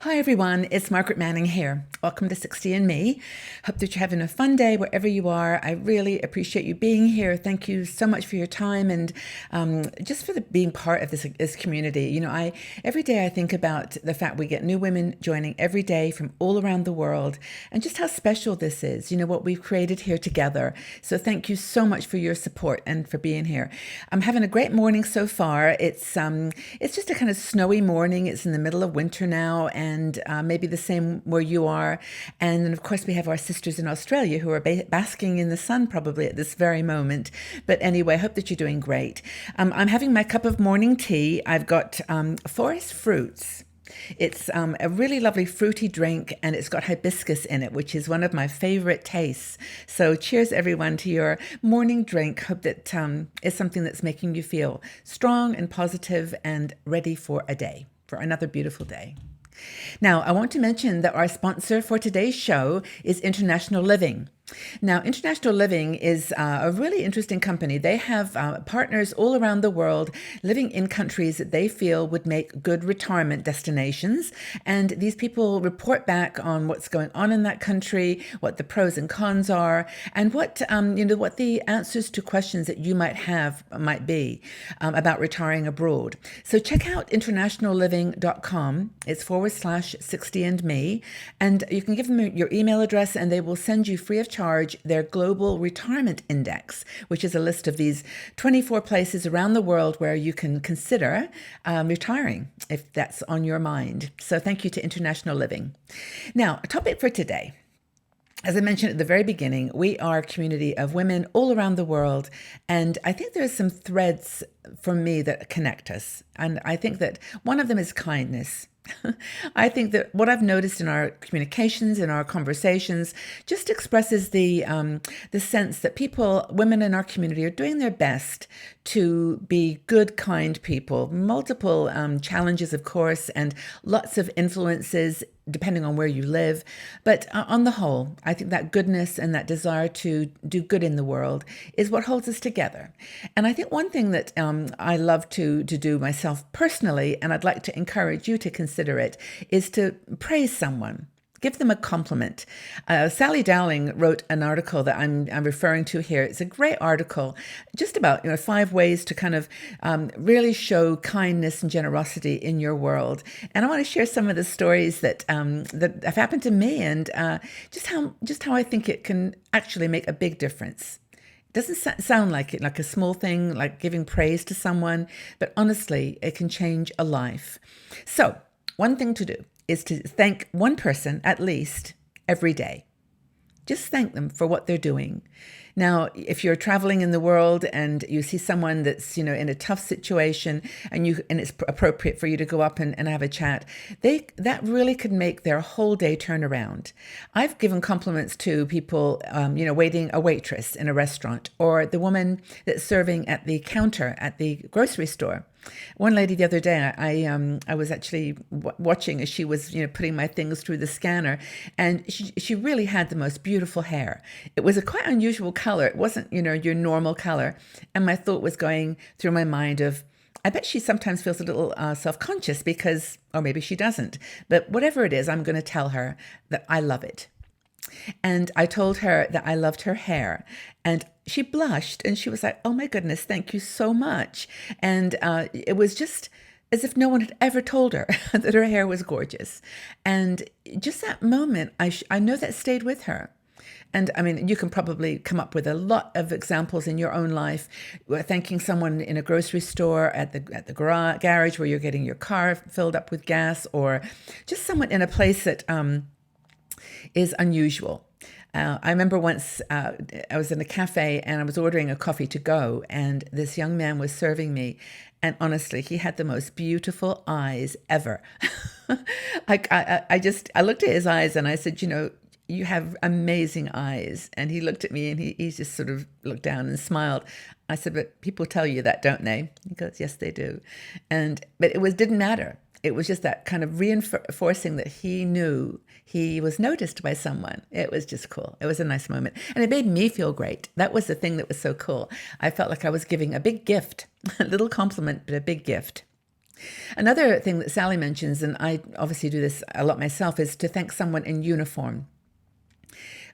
Hi everyone, it's Margaret Manning here. Welcome to 60 and Me. Hope that you're having a fun day wherever you are. I really appreciate you being here. Thank you so much for your time and just for being part of this community. I every day I think about the fact we get new women joining every day from all around the world and just how special this is. What we've created here together. So thank you so much for your support and for being here. I'm having a great morning so far. It's just a kind of snowy morning. It's in the middle of winter now, and maybe the same where you are. And then, of course, we have our sisters in Australia who are basking in the sun probably at this very moment. But anyway, I hope that you're doing great. I'm having my cup of morning tea. I've got forest fruits. It's a really lovely fruity drink, and it's got hibiscus in it, which is one of my favorite tastes. So cheers, everyone, to your morning drink. Hope that is something that's making you feel strong and positive and ready for a day, for another beautiful day. Now, I want to mention that our sponsor for today's show is International Living. Now, International Living is a really interesting company. They have partners all around the world living in countries that they feel would make good retirement destinations. And these people report back on what's going on in that country, what the pros and cons are, and what the answers to questions that you might be about retiring abroad. So check out internationalliving.com. It's /60andme. And you can give them your email address and they will send you free of charge their Global Retirement Index, which is a list of these 24 places around the world where you can consider retiring if that's on your mind. So thank you to International Living. Now, a topic for today. As I mentioned at the very beginning, we are a community of women all around the world, and I think there are some threads for me that connect us. And I think that one of them is kindness. I think that what I've noticed in our communications, in our conversations, just expresses the sense that women in our community, are doing their best to be good, kind people. Multiple challenges, of course, and lots of influences depending on where you live. But on the whole, I think that goodness and that desire to do good in the world is what holds us together. And I think one thing that I love to do myself personally, and I'd like to encourage you to consider it, is to praise someone. Give them a compliment. Sally Dowling wrote an article that I'm referring to here. It's a great article, just about 5 ways to kind of really show kindness and generosity in your world. And I want to share some of the stories that have happened to me, and just how I think it can actually make a big difference. It doesn't sound like it, like a small thing, like giving praise to someone, but honestly, it can change a life. So, one thing to do is to thank one person at least every day. Just thank them for what they're doing. Now, if you're traveling in the world and you see someone that's, in a tough situation and it's appropriate for you to go up and have a chat, that really could make their whole day turn around. I've given compliments to people, waiting, a waitress in a restaurant, or the woman that's serving at the counter at the grocery store. One lady the other day, I was actually watching as she was, putting my things through the scanner, and she really had the most beautiful hair. It was a quite unusual color. It wasn't, your normal color. And my thought was going through my mind of, I bet she sometimes feels a little self-conscious because, or maybe she doesn't. But whatever it is, I'm going to tell her that I love it. And I told her that I loved her hair, and she blushed and she was like, "Oh my goodness, thank you so much." And it was just as if no one had ever told her that her hair was gorgeous. And just that moment, I know that stayed with her. And I mean, you can probably come up with a lot of examples in your own life, thanking someone in a grocery store, at the garage where you're getting your car filled up with gas, or just someone in a place that is unusual. I remember once I was in a cafe and I was ordering a coffee to go, and this young man was serving me. And honestly, he had the most beautiful eyes ever. I looked at his eyes and I said, you have amazing eyes. And he looked at me and he just sort of looked down and smiled. I said, "But people tell you that, don't they?" He goes, "Yes, they do." But didn't matter. It was just that kind of reinforcing that he knew he was noticed by someone. It was just cool. It was a nice moment. And it made me feel great. That was the thing that was so cool. I felt like I was giving a big gift, a little compliment, but a big gift. Another thing that Sally mentions, and I obviously do this a lot myself, is to thank someone in uniform.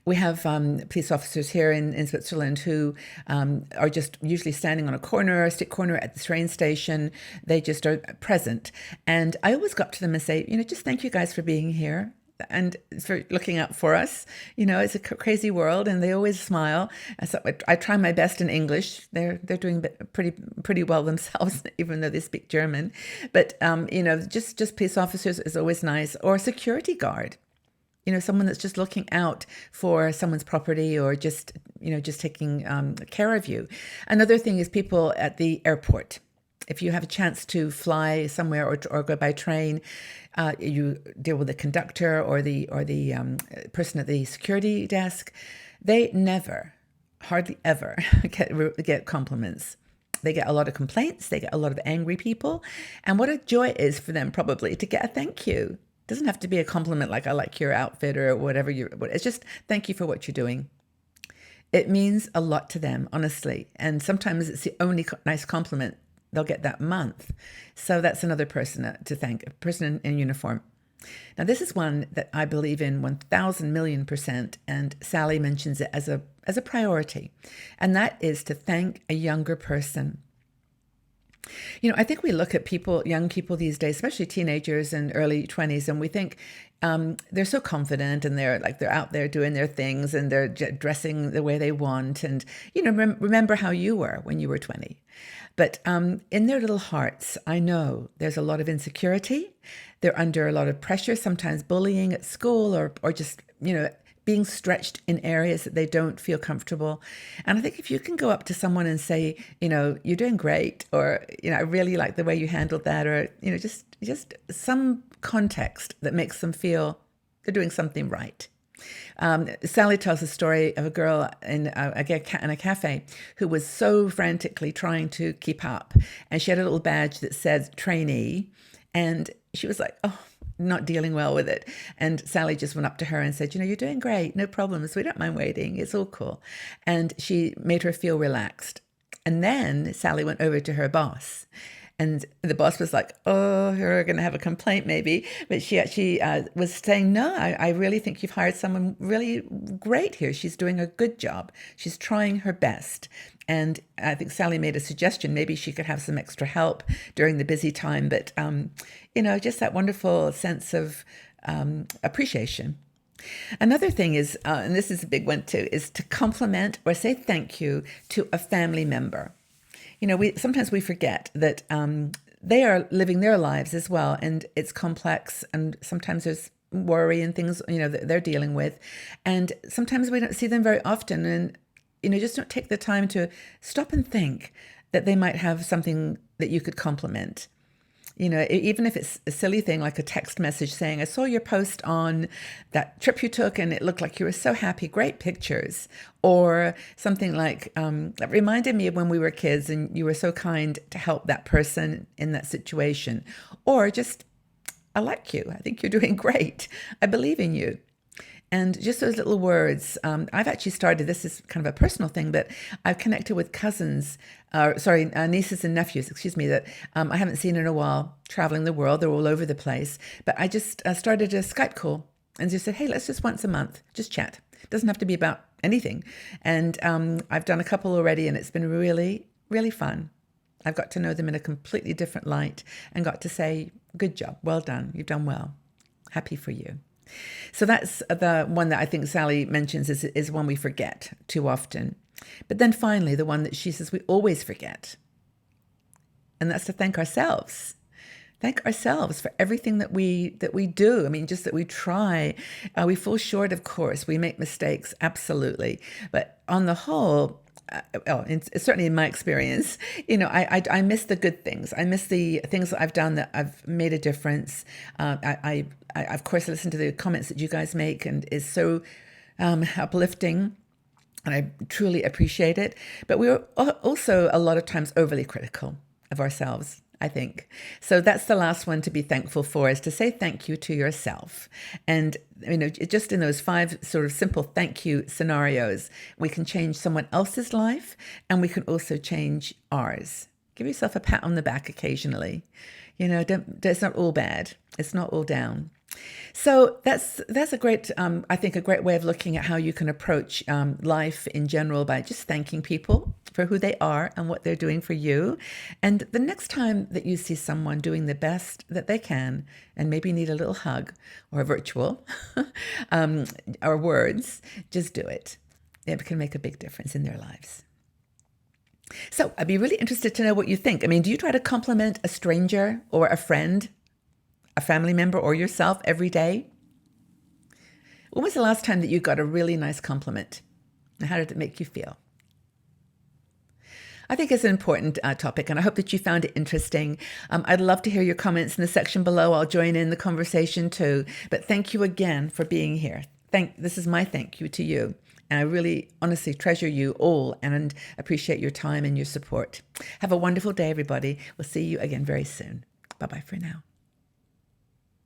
We have police officers here in Switzerland who are just usually standing on a corner, a street corner at the train station. They just are present. And I always go up to them and say, just thank you guys for being here and for looking out for us. It's a crazy world, and they always smile. So I try my best in English. They're doing pretty well themselves, even though they speak German. But just police officers is always nice, or a security guard. Someone that's just looking out for someone's property, or just taking care of you. Another thing is people at the airport. If you have a chance to fly somewhere or go by train, you deal with the conductor or the person at the security desk. They never, hardly ever, get compliments. They get a lot of complaints. They get a lot of angry people. And what a joy it is for them probably to get a thank you. It doesn't have to be a compliment like I like your outfit or whatever. It's just thank you for what you're doing. It means a lot to them, honestly. And sometimes it's the only nice compliment they'll get that month. So that's another person to thank, a person in uniform. Now, this is one that I believe in 1,000 million %, and Sally mentions it as a priority, and that is to thank a younger person. I think we look at young people these days, especially teenagers and early 20s, and we think they're so confident, and they're out there doing their things, and they're dressing the way they want. And, remember how you were when you were 20. But in their little hearts, I know there's a lot of insecurity. They're under a lot of pressure, sometimes bullying at school, or just, being stretched in areas that they don't feel comfortable. And I think if you can go up to someone and say, you're doing great, or, I really like the way you handled that, or, just some context that makes them feel they're doing something right. Sally tells a story of a girl in a cafe who was so frantically trying to keep up. And she had a little badge that said trainee. And she was like, oh, not dealing well with it. And Sally just went up to her and said, you're doing great. No problems. We don't mind waiting. It's all cool. And she made her feel relaxed. And then Sally went over to her boss. And the boss was like, oh, you're going to have a complaint maybe. But she actually was saying, no, I really think you've hired someone really great here. She's doing a good job. She's trying her best. And I think Sally made a suggestion. Maybe she could have some extra help during the busy time. But, just that wonderful sense of appreciation. Another thing is, and this is a big one too, is to compliment or say thank you to a family member. Sometimes we forget that they are living their lives as well, and it's complex, and sometimes there's worry and things, that they're dealing with, and sometimes we don't see them very often, and, just don't take the time to stop and think that they might have something that you could compliment. Even if it's a silly thing like a text message saying, I saw your post on that trip you took and it looked like you were so happy, great pictures. Or something like, that reminded me of when we were kids and you were so kind to help that person in that situation. Or just, I like you. I think you're doing great. I believe in you. And just those little words, I've actually started, this is kind of a personal thing, but I've connected with nieces and nephews, that I haven't seen in a while, traveling the world. They're all over the place. But I just started a Skype call and just said, hey, let's just once a month, just chat. It doesn't have to be about anything. And I've done a couple already, and it's been really, really fun. I've got to know them in a completely different light and got to say, good job, well done, you've done well, happy for you. So that's the one that I think Sally mentions is one we forget too often. But then finally, the one that she says we always forget, and that's to thank ourselves. Thank ourselves for everything that we do. I mean, just that we try. We fall short, of course. We make mistakes, absolutely. But on the whole, certainly in my experience, I miss the good things. I miss the things that I've done that I've made a difference. I of course listen to the comments that you guys make, and is so uplifting, and I truly appreciate it. But we're also a lot of times overly critical of ourselves, I think. So that's the last one to be thankful for, is to say thank you to yourself. And, just in those 5 sort of simple thank you scenarios, we can change someone else's life, and we can also change ours. Give yourself a pat on the back occasionally. It's not all bad. It's not all down. So that's a great, I think, a great way of looking at how you can approach life in general by just thanking people for who they are and what they're doing for you. And the next time that you see someone doing the best that they can and maybe need a little hug or a virtual or words, just do it. It can make a big difference in their lives. So I'd be really interested to know what you think. I mean, do you try to compliment a stranger or a friend, a family member, or yourself every day? When was the last time that you got a really nice compliment? And how did it make you feel? I think it's an important topic, and I hope that you found it interesting. I'd love to hear your comments in the section below. I'll join in the conversation too. But thank you again for being here. This is my thank you to you. And I really, honestly treasure you all and appreciate your time and your support. Have a wonderful day, everybody. We'll see you again very soon. Bye-bye for now.